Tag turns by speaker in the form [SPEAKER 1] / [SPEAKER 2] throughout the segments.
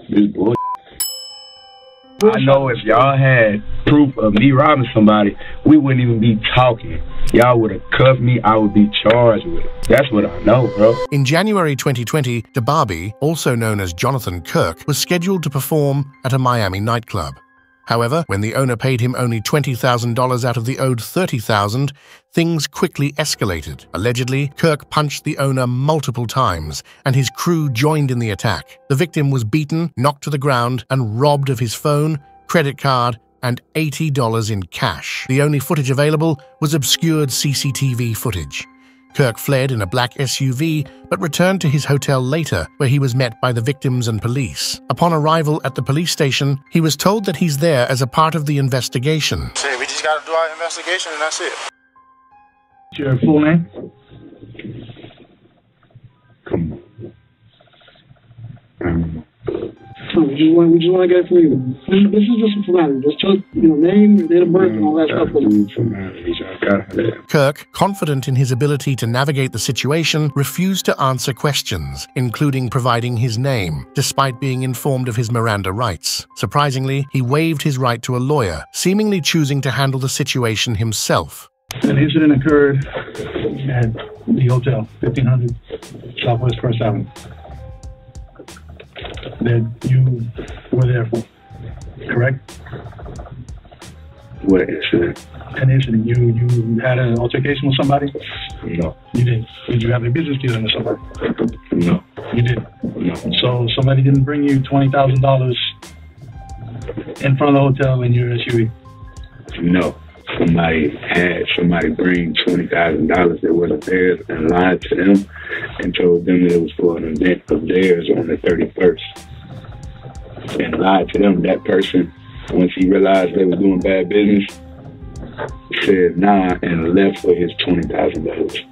[SPEAKER 1] This bullshit. I know if y'all had proof of me robbing somebody, we wouldn't even be talking. Y'all would have cuffed me. I would be charged with it. That's what I know, bro.
[SPEAKER 2] In January 2020, DeBarbie, also known as Jonathan Kirk, was scheduled to perform at a Miami nightclub. However, when the owner paid him only $20,000 out of the owed $30,000, things quickly escalated. Allegedly, Kirk punched the owner multiple times, and his crew joined in the attack. The victim was beaten, knocked to the ground, and robbed of his phone, credit card, and $80 in cash. The only footage available was obscured CCTV footage. Kirk fled in a black SUV, but returned to his hotel later, where he was met by the victims and police. Upon arrival at the police station, he was told that he's there as a part of the investigation.
[SPEAKER 3] Say, we just got to do our investigation and that's it.
[SPEAKER 4] Your full name?
[SPEAKER 1] Come on.
[SPEAKER 4] We just want to get it from you. This is just a formality. Just tell, name, date of birth, and all that stuff.
[SPEAKER 2] Kirk, confident in his ability to navigate the situation, refused to answer questions, including providing his name, despite being informed of his Miranda rights. Surprisingly, he waived his right to a lawyer, seemingly choosing to handle the situation himself.
[SPEAKER 4] An incident occurred at the hotel, 1500 Southwest First Avenue. That you were there for, correct?
[SPEAKER 1] What incident?
[SPEAKER 4] An incident. You had an altercation with somebody?
[SPEAKER 1] No.
[SPEAKER 4] You didn't? Did you have a business dealing with somebody?
[SPEAKER 1] No.
[SPEAKER 4] You didn't?
[SPEAKER 1] No.
[SPEAKER 4] So somebody didn't bring you $20,000 in front of the hotel in your SUV?
[SPEAKER 1] No. Somebody bring $20,000 that wasn't theirs and lied to them and told them that it was for an event of theirs on the 31st. And lied to them. That person, once he realized they were doing bad business, said nah and left for his $20,000.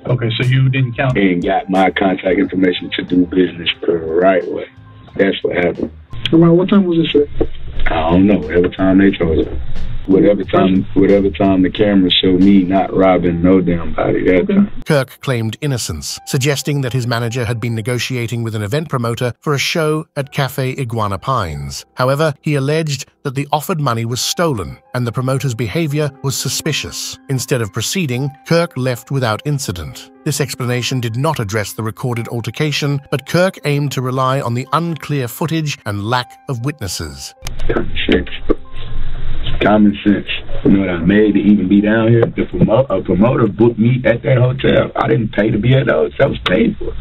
[SPEAKER 4] Okay, so you didn't count?
[SPEAKER 1] And got my contact information to do business the right way. That's what happened.
[SPEAKER 4] Around what time was this, sir?
[SPEAKER 1] I don't know. Whatever time they told us. Whatever time the camera showed me not robbing no damn body that time.
[SPEAKER 2] Kirk claimed innocence, suggesting that his manager had been negotiating with an event promoter for a show at Cafe Iguana Pines. However, he alleged that the offered money was stolen and the promoter's behavior was suspicious. Instead of proceeding, Kirk left without incident. This explanation did not address the recorded altercation, but Kirk aimed to rely on the unclear footage and lack of witnesses.
[SPEAKER 1] Common sense. You know what I made to even be down here? A promoter booked me at that hotel. I didn't pay to be at the hotel. I was paid for.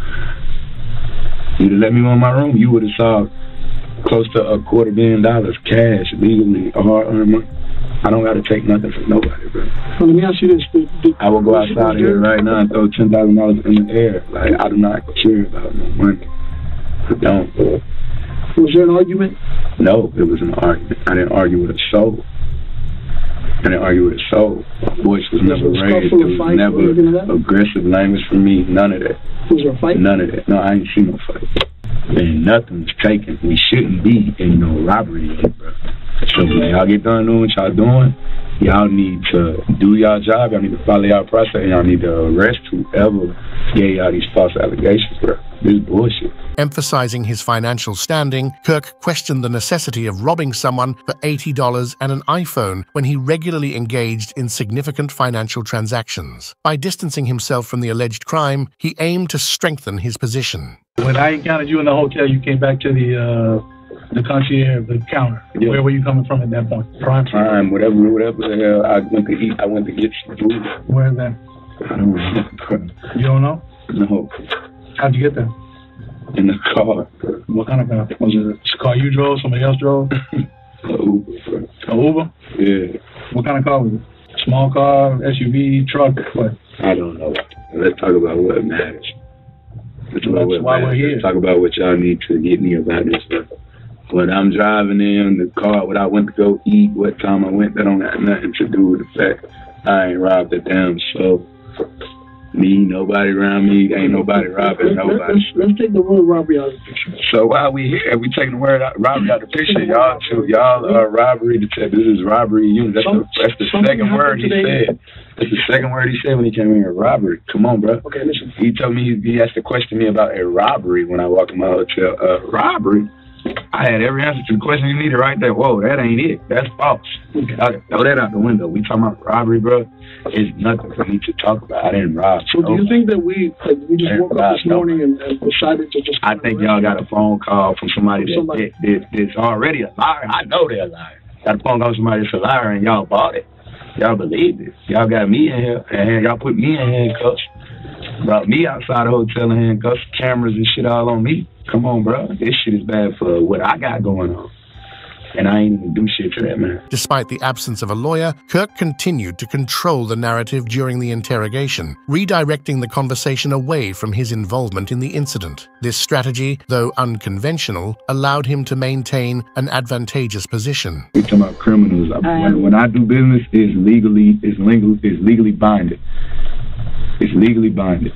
[SPEAKER 1] You'd have let me in my room, you would have saw close to $250,000 cash, legally, hard-earned money. I don't got to take nothing from nobody, bro.
[SPEAKER 4] Well, let me ask you this.
[SPEAKER 1] I will go outside here right now and throw $10,000 in the air. Like, I do not care about no money. I don't, bro.
[SPEAKER 4] Was there an argument?
[SPEAKER 1] No, it was an argument. I didn't argue with a soul. My voice was never raised. There was never aggressive language from me. None of that.
[SPEAKER 4] Was there a fight?
[SPEAKER 1] None of that. No, I ain't seen no fight. And nothing was taken. We shouldn't be in no robbery yet, bro. So when y'all get done doing what y'all doing, y'all need to do y'all job. Y'all need to follow y'all process. And y'all need to arrest whoever gave y'all these false allegations, bro. This is bullshit.
[SPEAKER 2] Emphasizing his financial standing, Kirk questioned the necessity of robbing someone for $80 and an iPhone when he regularly engaged in significant financial transactions. By distancing himself from the alleged crime, he aimed to strengthen his position.
[SPEAKER 4] When I encountered you in the hotel, you came back to the concierge, the counter. Yeah. Where were you coming from at that point?
[SPEAKER 1] Prime, whatever the hell I went to eat. I went to get some food.
[SPEAKER 4] Where is that?
[SPEAKER 1] I don't remember.
[SPEAKER 4] You don't know?
[SPEAKER 1] No.
[SPEAKER 4] How'd you get there?
[SPEAKER 1] In the car.
[SPEAKER 4] What kind of car? Was it a car you drove? Somebody else drove?
[SPEAKER 1] An Uber.
[SPEAKER 4] An Uber?
[SPEAKER 1] Yeah.
[SPEAKER 4] What kind of car was it? Small car, SUV, truck, what?
[SPEAKER 1] I don't know. Let's talk about what matters.
[SPEAKER 4] That's why we're here.
[SPEAKER 1] Let's talk about what y'all need to get me about this stuff. When I'm driving in the car, when I went to go eat, what time I went, that don't have nothing to do with the fact I ain't robbed a damn soul. Me, nobody around me, ain't nobody robbing nobody.
[SPEAKER 4] Let's take the word robbery out of the picture.
[SPEAKER 1] So while we here, we taking the word robbery out of the picture. Y'all are robbery. This is robbery unit. That's the second word he said. That's the second word he said when he came in here. Robbery. Come on, bro.
[SPEAKER 4] Okay, listen.
[SPEAKER 1] He told me he has to question me about a robbery when I walk in my hotel. Robbery.
[SPEAKER 5] I had every answer to the question you needed right there. Whoa, that ain't it. That's false. I throw that out the window. We talking about robbery, bro. It's nothing for me to talk about. I didn't rob.
[SPEAKER 6] So do you think that we just woke up this morning and decided to just...
[SPEAKER 5] I think y'all got a phone call from somebody that's already a liar. I know they're a liar. Got a phone call from somebody that's a liar and y'all bought it. Y'all believe it. Y'all got me in here and y'all put me in handcuffs. Brought me outside the hotel in handcuffs, cameras and shit all on me. Come on, bro. This shit is bad for what I got going on. And I ain't even do shit to that, man.
[SPEAKER 2] Despite the absence of a lawyer, Kirk continued to control the narrative during the interrogation, redirecting the conversation away from his involvement in the incident. This strategy, though unconventional, allowed him to maintain an advantageous position.
[SPEAKER 5] We talking about criminals. When I do business, it's legally binding. It's legally binding.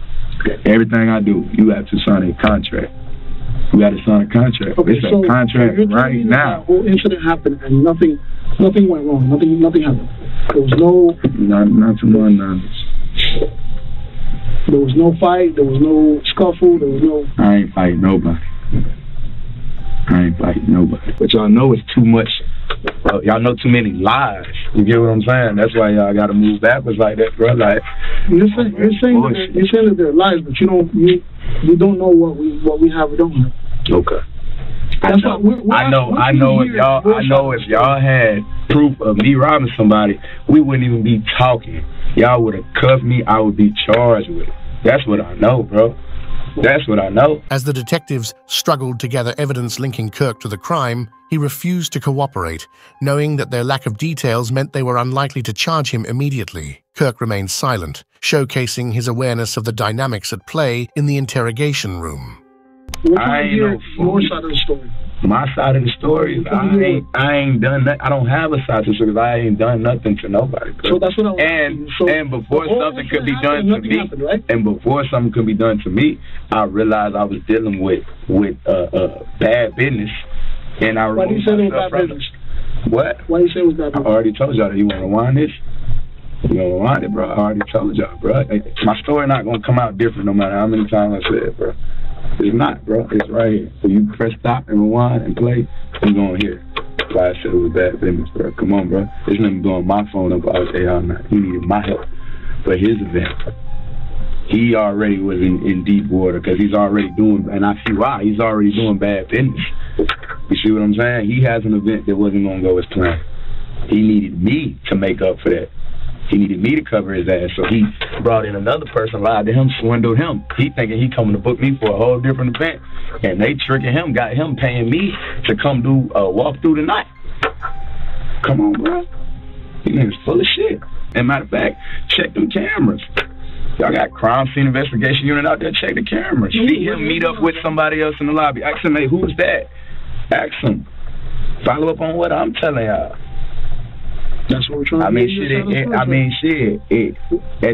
[SPEAKER 5] Everything I do, you have to sign a contract. You got to sign a contract.
[SPEAKER 6] Okay,
[SPEAKER 5] it's a contract right now.
[SPEAKER 6] The whole incident happened and nothing went wrong. Nothing happened. There was no...
[SPEAKER 5] Not to my knowledge.
[SPEAKER 6] There was no fight. There was no scuffle. There was no...
[SPEAKER 5] I ain't fighting nobody. But y'all know it's too much. Y'all know too many lies. You get what I'm saying? That's why y'all got to move backwards like that, bro. Like,
[SPEAKER 6] you're saying that they're lies, but you don't know what we have or don't have.
[SPEAKER 5] Okay. I know if y'all had proof of me robbing somebody, we wouldn't even be talking. Y'all would have cuffed me. I would be charged with it. That's what I know, bro. That's what I know.
[SPEAKER 2] As the detectives struggled to gather evidence linking Kirk to the crime, he refused to cooperate, knowing that their lack of details meant they were unlikely to charge him immediately. Kirk remained silent, showcasing his awareness of the dynamics at play in the interrogation room.
[SPEAKER 5] I ain't know
[SPEAKER 6] your side of the story.
[SPEAKER 5] My side of the story, I ain't done that. I don't have a side of the story because I ain't done nothing to nobody.
[SPEAKER 6] So that's what I was
[SPEAKER 5] and before something could be done to me, right? And before something could be done to me, I realized I was dealing with bad business, and I
[SPEAKER 6] Why do you say it was bad business?
[SPEAKER 5] What?
[SPEAKER 6] Why do you say it was bad business?
[SPEAKER 5] I already told y'all that. You want to rewind this? You want to rewind it, bro? I already told y'all, bro. My story not gonna come out different no matter how many times I say it, bro. It's not, bro. It's right here. So you press stop and rewind and play, you're going to hear it. That's why I said it was bad business, bro. Come on, bro. There's nothing blowing my phone up all day, all night. He needed my help for his event. He already was in deep water because he's already doing, and I see why, he's already doing bad business. You see what I'm saying? He has an event that wasn't going to go as planned. He needed me to make up for that. He needed me to cover his ass, so he brought in another person, lied to him, swindled him. He thinking he coming to book me for a whole different event, and they tricking him, got him paying me to come do a walk through the night. Come on, bro. These niggas full of shit. And matter of fact, check them cameras. Y'all got crime scene investigation unit out there, check the cameras. See him meet up with somebody else in the lobby. Ask him, hey, who's that? Ask him. Follow up on what I'm telling y'all.
[SPEAKER 6] That's what we're trying to
[SPEAKER 5] At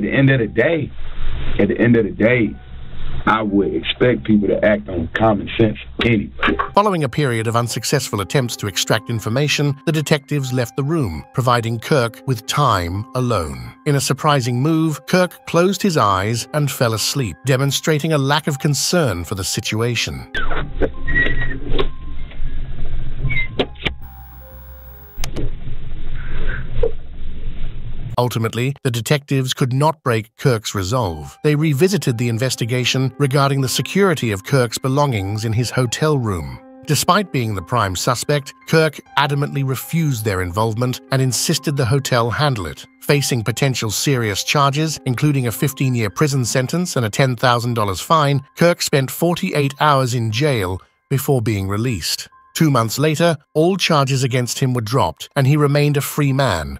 [SPEAKER 5] the end of the day, I would expect people to act on common sense anyway.
[SPEAKER 2] Following a period of unsuccessful attempts to extract information, the detectives left the room, providing Kirk with time alone. In a surprising move, Kirk closed his eyes and fell asleep, demonstrating a lack of concern for the situation. Ultimately, the detectives could not break Kirk's resolve. They revisited the investigation regarding the security of Kirk's belongings in his hotel room. Despite being the prime suspect, Kirk adamantly refused their involvement and insisted the hotel handle it. Facing potential serious charges, including a 15-year prison sentence and a $10,000 fine, Kirk spent 48 hours in jail before being released. 2 months later, all charges against him were dropped, and he remained a free man,